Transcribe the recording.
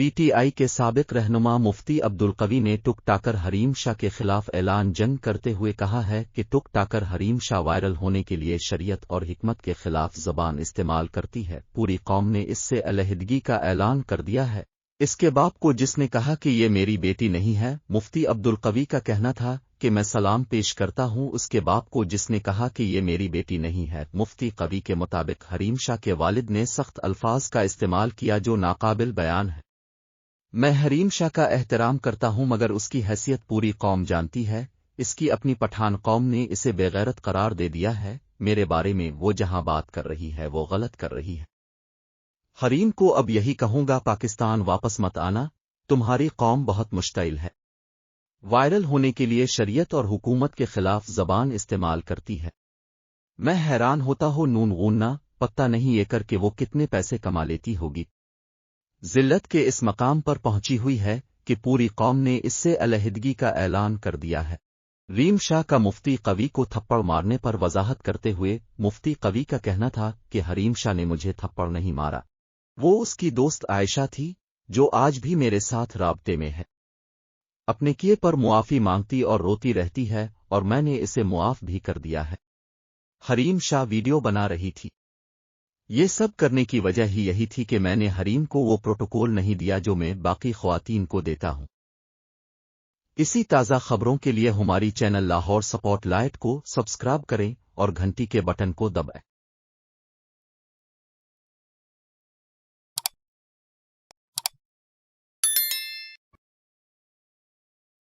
P T I کے سابق رہنما مفتی عبدل قوی نے ٹک ٹاکر حریم شاہ کے خلاف اعلان جنگ کرتے ہوئے کہا ہے کہ ٹک ٹاکر حریم شاہ وائرل ہونے کے لیے شریعت اور حکمت کے خلاف زبان استعمال کرتی ہے، پوری قوم نے اس سے علیحدگی کا اعلان کر دیا ہے۔ اس کے باپ کو جس نے کہا کہ یہ میری بیٹی نہیں ہے، مفتی عبدل قوی کا کہنا تھا کہ میں سلام پیش کرتا ہوں اس کے باپ کو جس نے کہا کہ یہ میری بیٹی نہیں ہے۔ مفتی قوی کے مطابق حریم شاہ کے والد نے سخت الفاظ کا استعمال کیا جو ناقابل بیان ہے۔ میں حریم شاہ کا احترام کرتا ہوں مگر اس کی حیثیت پوری قوم جانتی ہے، اس کی اپنی پٹھان قوم نے اسے بے غیرت قرار دے دیا ہے، میرے بارے میں وہ جہاں بات کر رہی ہے وہ غلط کر رہی ہے۔ حریم کو اب یہی کہوں گا، پاکستان واپس مت آنا، تمہاری قوم بہت مشتعل ہے، وائرل ہونے کے لیے شریعت اور حکومت کے خلاف زبان استعمال کرتی ہے۔ میں حیران ہوتا ہوں نون غوننا پتہ نہیں یہ کر کے وہ کتنے پیسے کما لیتی ہوگی، ذلت کے اس مقام پر پہنچی ہوئی ہے کہ پوری قوم نے اس سے علیحدگی کا اعلان کر دیا ہے۔ حریم شاہ کا مفتی قوی کو تھپڑ مارنے پر وضاحت کرتے ہوئے مفتی قوی کا کہنا تھا کہ حریم شاہ نے مجھے تھپڑ نہیں مارا، وہ اس کی دوست عائشہ تھی جو آج بھی میرے ساتھ رابطے میں ہے، اپنے کیے پر معافی مانگتی اور روتی رہتی ہے اور میں نے اسے معاف بھی کر دیا ہے۔ حریم شاہ ویڈیو بنا رہی تھی، یہ سب کرنے کی وجہ ہی یہی تھی کہ میں نے حریم کو وہ پروٹوکول نہیں دیا جو میں باقی خواتین کو دیتا ہوں۔ اسی تازہ خبروں کے لیے ہماری چینل لاہور سپوٹ لائٹ کو سبسکرائب کریں اور گھنٹی کے بٹن کو دبائیں۔